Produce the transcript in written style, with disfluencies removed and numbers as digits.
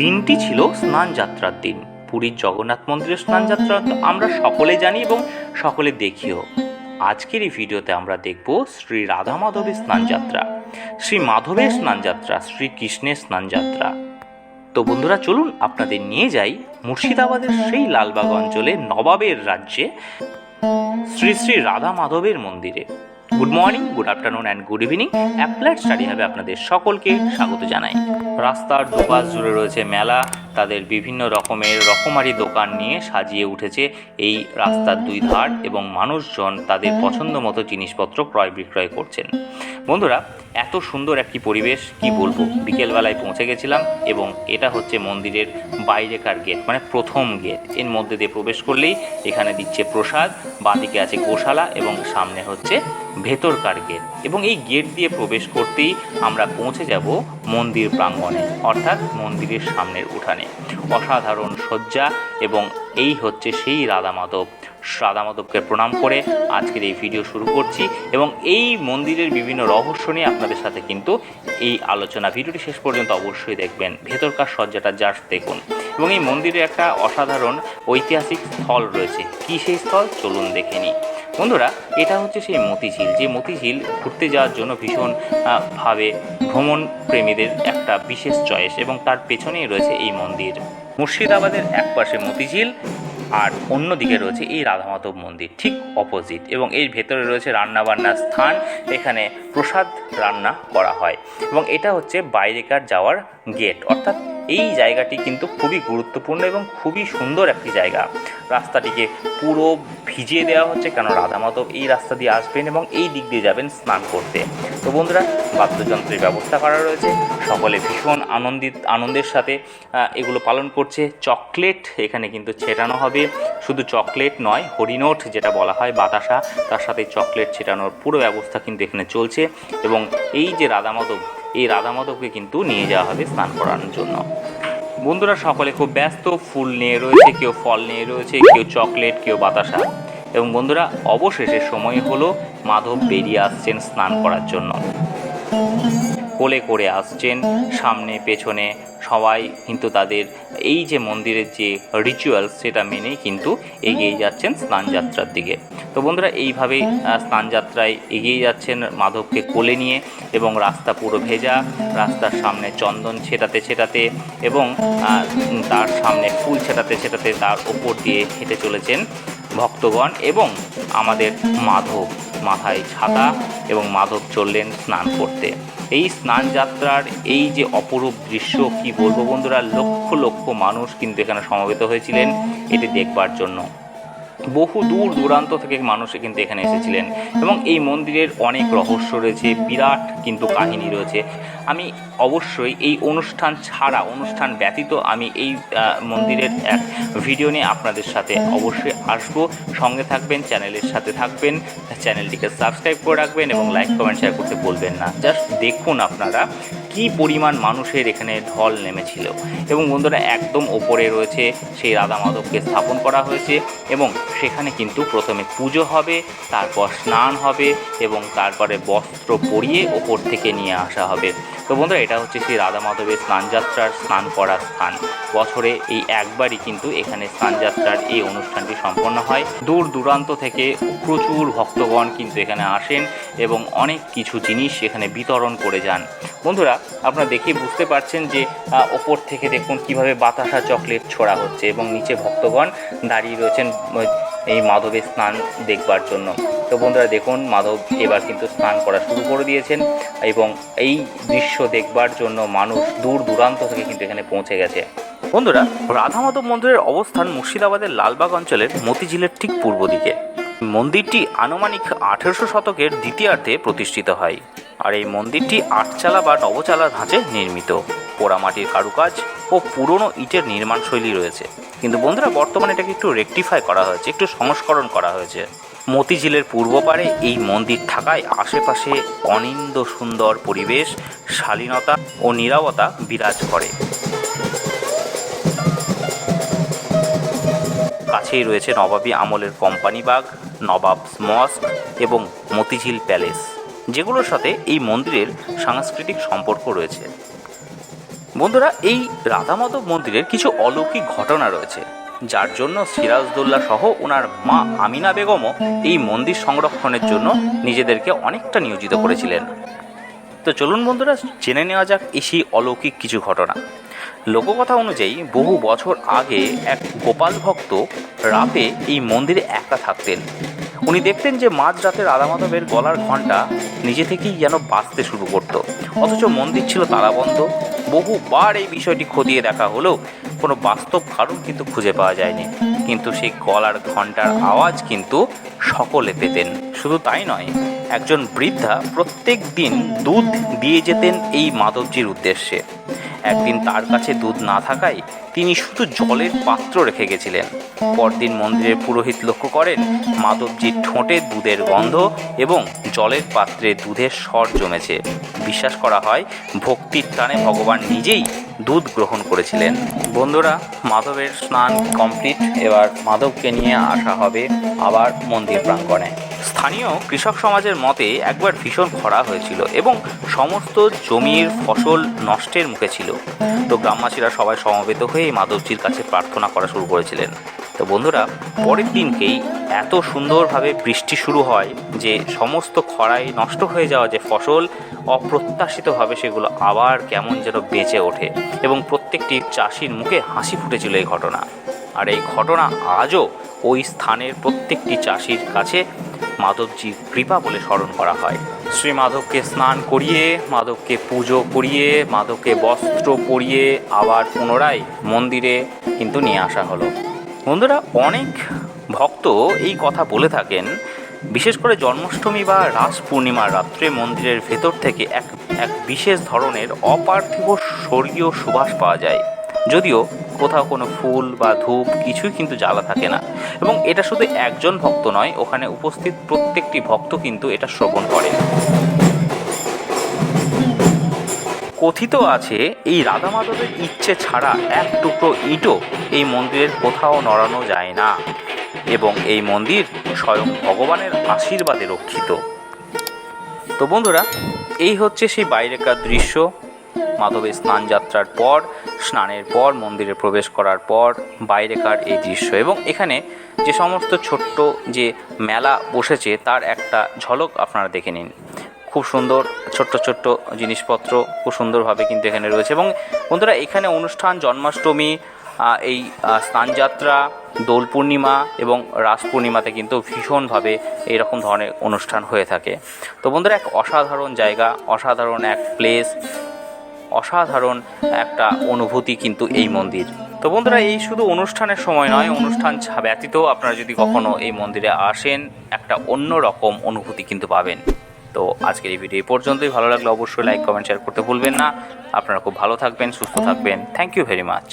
দিনটি ছিল স্নানযাত্রার দিন। পুরীর জগন্নাথ মন্দিরের স্নানযাত্রা তো আমরা সকলে জানি এবং সকলে দেখিও। আজকের এই ভিডিওতে আমরা দেখব শ্রী রাধা মাধবের স্নানযাত্রা, শ্রী মাধবের স্নানযাত্রা, শ্রীকৃষ্ণের স্নানযাত্রা। তো বন্ধুরা, চলুন আপনাদের নিয়ে যাই মুর্শিদাবাদের সেই লালবাগ অঞ্চলে নবাবের রাজ্যে শ্রী শ্রী রাধা মাধবের মন্দিরে। Good morning, good afternoon and good evening. Applied study হবে আপনাদের সকলকে স্বাগত জানাই। রাস্তার দুপাশ জুড়ে রয়েছে মেলা, তাদের বিভিন্ন রকমের রকমারি দোকান নিয়ে সাজিয়ে উঠেছে এই রাস্তার দুই ধার, এবং মানুষজন তাদের পছন্দ মতো জিনিসপত্র ক্রয় বিক্রয় করছেন। বন্ধুরা, এত সুন্দর একটি পরিবেশ কি বলবো। বিকেলবেলায় পৌঁছে গেছিলাম এবং এটা হচ্ছে মন্দিরের বাইরেকার গেট, মানে প্রথম গেট। এর মধ্যে দিয়ে প্রবেশ করলেই এখানে দিচ্ছে প্রসাদ, বাঁদিকে আছে গোশালা এবং সামনে হচ্ছে ভেতরকার গেট। এবং এই গেট দিয়ে প্রবেশ করতেই আমরা পৌঁছে যাব মন্দির প্রাঙ্গণে, অর্থাৎ মন্দিরের সামনের উঠানে। অসাধারণ সজ্জা, এবং এই হচ্ছে সেই রাধা মাধবকে প্রণাম করে আজকের এই ভিডিও শুরু করছি। এবং এই মন্দিরের বিভিন্ন রহস্য নিয়ে আপনাদের সাথে কিন্তু এই আলোচনা। ভিডিওটি শেষ পর্যন্ত অবশ্যই দেখবেন। ভেতরকার সজ্জাটা জাস্ট দেখুন। এবং এই মন্দিরে একটা অসাধারণ ঐতিহাসিক স্থল রয়েছে। কী সেই স্থল, চলুন দেখে নিই। বন্ধুরা, এটা হচ্ছে সেই মতিঝিল, যে মতিঝিল ঘুরতে যাওয়ার জন্য ভীষণ ভাবে ভ্রমণ প্রেমীদের একটা বিশেষ চয়েস, এবং তার পেছনেই রয়েছে এই মন্দির। মুর্শিদাবাদের এক পাশে মতিঝিল আর অন্যদিকে রয়েছে এই রাধা মাধব মন্দির, ঠিক অপোজিট। এবং এর ভেতরে রয়েছে রান্নাবান্নার স্থান, এখানে প্রসাদ রান্না করা হয়। এবং এটা হচ্ছে বাইরেকার যাওয়ার গেট, অর্থাৎ এই জায়গাটি কিন্তু খুবই গুরুত্বপূর্ণ এবং খুবই সুন্দর একটি জায়গা। রাস্তাটিকে পুরো ভিজিয়ে দেওয়া হচ্ছে, কেন রাধা মাধব এই রাস্তা দিয়ে আসবেন এবং এই দিক দিয়ে যাবেন স্নান করতে। তো বন্ধুরা, বাদ্যযন্ত্রের ব্যবস্থা করা রয়েছে, সকলে ভীষণ আনন্দের সাথে এগুলো পালন করছে। চকলেট এখানে কিন্তু ছেটানো হবে, শুধু চকলেট নয়, হরিনোট যেটা বলা হয়, বাতাসা, তার সাথে চকলেট ছেটানোর পুরো ব্যবস্থা কিন্তু এখানে চলছে। এবং এই যে রাধা মাধব, এই রাধা মাধবকে কিন্তু নিয়ে যাওয়া হবে স্নান করানোর জন্য। বন্ধুরা, সকলে খুব ব্যস্ত, ফুল নিয়ে রয়েছে, কেউ ফল নিয়ে রয়েছে, কেউ চকলেট, কেউ বাতাসা। এবং বন্ধুরা, অবশেষে সময় হলো, মাধব বেরিয়ে আসছেন স্নান করার জন্য। কোলে করে আসছেন, সামনে পেছনে সবাই কিন্তু তাদের এই যে মন্দিরের যে রিচুয়ালস, সেটা মেনেই কিন্তু এগিয়ে যাচ্ছেন স্নানযাত্রার দিকে। তো বন্ধুরা, এইভাবে স্নানযাত্রায় এগিয়ে যাচ্ছেন মাধবকে কোলে নিয়ে, এবং রাস্তা পুরো ভেজা, রাস্তার সামনে চন্দন ছেটাতে এবং তার সামনে ফুল ছেটাতে তার ওপর দিয়ে হেঁটে চলেছেন ভক্তগণ। এবং আমাদের মাধব মাথায় ছাতা, এবং মাধব চললেন স্নান করতে। এই স্নানযাত্রার এই যে অপরূপ দৃশ্য, কি বলবো বন্ধুরা, লক্ষ লক্ষ মানুষ কিন্তু এখানে সমবেত হয়েছিলেন এটি দেখবার জন্য। বহু দূর দূরান্ত থেকে মানুষ কিন্তু এখানে এসেছিলেন। এবং এই মন্দিরের অনেক রহস্য রয়েছে, বিরাট কিন্তু কাহিনী রয়েছে। আমি অবশ্যই এই অনুষ্ঠান ব্যতীত আমি এই মন্দিরের এক ভিডিও নিয়ে আপনাদের সাথে অবশ্যই আসব। সঙ্গে থাকবেন, চ্যানেলের সাথে থাকবেন, চ্যানেলটিকে সাবস্ক্রাইব করে রাখবেন এবং লাইক কমেন্ট শেয়ার করতে ভুলবেন না। জাস্ট দেখুন আপনারা কি পরিমাণ মানুষের এখানে ঢল নেমেছিল। এবং বন্ধুরা, একদম ওপরে রয়েছে সেই রাধা মাধবকে স্থাপন করা হয়েছে, এবং সেখানে কিন্তু প্রথমে পুজো হবে, তারপর স্নান হবে, এবং তারপরে বস্ত্র পরিয়ে ওপর থেকে নিয়ে আসা হবে। তো বন্ধুরা, এটা হচ্ছে সেই রাধা মাধবের স্নানযাত্রার স্নান করার স্থান। বছরে এই একবারই কিন্তু এখানে স্নানযাত্রার এই অনুষ্ঠানটি সম্পন্ন হয়। দূর দূরান্ত থেকে প্রচুর ভক্তগণ কিন্তু এখানে আসেন এবং অনেক কিছু জিনিস এখানে বিতরণ করে যান। বন্ধুরা, আপনারা দেখে বুঝতে পারছেন যে ওপর থেকে দেখুন কিভাবে বাতাসা চকলেট ছোড়া হচ্ছে, এবং নিচে ভক্তগণ দাঁড়িয়ে রয়েছেন এই মাধবের স্নান দেখবার জন্য। তো বন্ধুরা, দেখুন মাধব এবার কিন্তু স্নান করা শুরু করে দিয়েছেন, এবং এই দৃশ্য দেখবার জন্য মানুষ দূর দূরান্ত থেকে কিন্তু এখানে পৌঁছে গেছে। বন্ধুরা, রাধা মাধব মন্দিরের অবস্থান মুর্শিদাবাদের লালবাগ অঞ্চলের মতিঝিলের ঠিক পূর্ব দিকে। মন্দিরটি আনুমানিক 1800 শতকের দ্বিতীয়ার্ধে প্রতিষ্ঠিত হয়, আর এই মন্দিরটি আটচালা বা নবচালা ধাঁচে নির্মিত। পোড়ামাটির কারুকাজ ও পুরনো ইটের নির্মাণ শৈলী রয়েছে, কিন্তু বন্ধুরা বর্তমানে এটাকে একটু রেকটিফাই করা হয়েছে, একটু সংস্করণ করা হয়েছে। মতিঝিলের পূর্ব পারে এই মন্দির থাকায় আশেপাশে অনিন্দ্য সুন্দর পরিবেশ, শালীনতা ও নীরবতা বিরাজ করে। কাছেই রয়েছে নবাবী আমলের কোম্পানি বাগ, নবাবস মস্ক এবং মতিঝিল প্যালেস, যেগুলোর সাথে এই মন্দিরের সাংস্কৃতিক সম্পর্ক রয়েছে। বন্ধুরা, এই রাধা মাধব মন্দিরের কিছু অলৌকিক ঘটনা রয়েছে, যার জন্য সিরাজদৌল্লা সহ ওনার মা আমিনা বেগমও এই মন্দির সংরক্ষণের জন্য নিজেদেরকে অনেকটা নিয়োজিত করেছিলেন। তো চলুন বন্ধুরা, জেনে নেওয়া যাক এই সেই অলৌকিক কিছু ঘটনা। লোককথা অনুযায়ী বহু বছর আগে এক গোপাল ভক্ত রাতে এই মন্দিরে একা থাকতেন। উনি দেখতেন যে মাঝরাতে রাধা মাধবের গলার ঘণ্টা নিজে থেকেই যেন বাজতে শুরু করত, অথচ মন্দির ছিল তালাবন্ধ। বহুবার এই বিষয়টি খতিয়ে দেখা হলেও কোনো বাস্তব কারণ কিন্তু খুঁজে পাওয়া যায়নি, কিন্তু সেই গলার ঘণ্টার আওয়াজ কিন্তু সকলে পেতেন। শুধু তাই নয়, একজন বৃদ্ধা প্রত্যেক দিন দুধ দিয়ে যেতেন এই মাধবজির উদ্দেশ্যে। একদিন তার কাছে দুধ না থাকায় তিনি শুধু জলের পাত্র রেখে গেছিলেন। পরদিন মন্দিরের পুরোহিত লক্ষ্য করেন মাধবজির ঠোঁটে দুধের গন্ধ এবং জলের পাত্রে দুধের স্বর জমেছে। বিশ্বাস করা হয় ভক্তির টানে ভগবান নিজেই দুধ গ্রহণ করেছিলেন। বন্ধুরা, মাধবের স্নান কমপ্লিট, এবার মাধবকে নিয়ে আসা হবে আবার মন্দির প্রাঙ্গণে। স্থানীয় কৃষক সমাজের মতে একবার ভীষণ খরা হয়েছিল এবং সমস্ত জমির ফসল নষ্টের মুখে ছিল। তো গ্রামবাসীরা সবাই সমবেত হয়ে মাধবজির কাছে প্রার্থনা করা শুরু করেছিলেন। তো বন্ধুরা, পরের দিনকেই এত সুন্দরভাবে বৃষ্টি শুরু হয় যে সমস্ত খরায় নষ্ট হয়ে যাওয়া যে ফসল অপ্রত্যাশিতভাবে সেগুলো আবার কেমন যেন বেঁচে ওঠে এবং প্রত্যেকটি চাষির মুখে হাসি ফুটেছিল এই ঘটনা। আর এই ঘটনা আজও ওই স্থানের প্রত্যেকটি চাষির কাছে মাধবজির কৃপা বলে স্মরণ করা হয়। শ্রী মাধবকে স্নান করিয়ে, মাধবকে পুজো করিয়ে, মাধবকে বস্ত্র পরিয়ে আবার পুনরায় মন্দিরে কিন্তু নিয়ে আসা হলো। বন্ধুরা, অনেক ভক্ত এই কথা বলে থাকেন, বিশেষ করে জন্মাষ্টমী বা রাস পূর্ণিমার রাত্রে মন্দিরের ভেতর থেকে এক বিশেষ ধরনের অপার্থিব স্বর্গীয় সুবাস পাওয়া যায়। যদিও কোথাও কোনো ফুল বা ধূপ কিছুই কিন্তু জ্বালা থাকে না, এবং এটা শুধু একজন ভক্ত নয়, ওখানে উপস্থিত প্রত্যেকটি ভক্ত কিন্তু এটা শ্রবণ করে। কথিত আছে এই রাধা মাধবের ইচ্ছে ছাড়া এক টুকরো ইটও এই মন্দিরের কোথাও নড়ানো যায় না, এবং এই মন্দির স্বয়ং ভগবানের আশীর্বাদে রক্ষিত। তো বন্ধুরা, এই হচ্ছে সেই বাইরেকার দৃশ্য। মাধবের স্নান যাত্রার পর, স্নানের পর, মন্দিরে প্রবেশ করার পর বাইরেকার এই দৃশ্য, এবং এখানে যে সমস্ত ছোট্ট যে মেলা বসেছে তার একটা ঝলক আপনারা দেখে নিন। খুব সুন্দর ছোট্ট ছোট্ট জিনিসপত্র খুব সুন্দরভাবে কিন্তু এখানে রয়েছে। এবং বন্ধুরা, এখানে অনুষ্ঠান জন্মাষ্টমী, এই স্নানযাত্রা, দোল পূর্ণিমা এবং রাস পূর্ণিমাতে কিন্তু ভীষণভাবে এইরকম ধরনের অনুষ্ঠান হয়ে থাকে। তো বন্ধুরা, এক অসাধারণ জায়গা, অসাধারণ এক প্লেস, অসাধারণ একটা অনুভূতি কিন্তু এই মন্দির। তো বন্ধুরা, এই শুধু অনুষ্ঠানের সময় নয়, অনুষ্ঠান ব্যতীত আপনারা যদি কখনো এই মন্দিরে আসেন, একটা অন্য রকম অনুভূতি কিন্তু পাবেন। তো আজকের এই ভিডিও এই পর্যন্তই। ভালো লাগলে অবশ্যই লাইক, কমেন্ট, শেয়ার করতে ভুলবেন না। আপনারা খুব ভালো থাকবেন, সুস্থ থাকবেন। Thank you very much.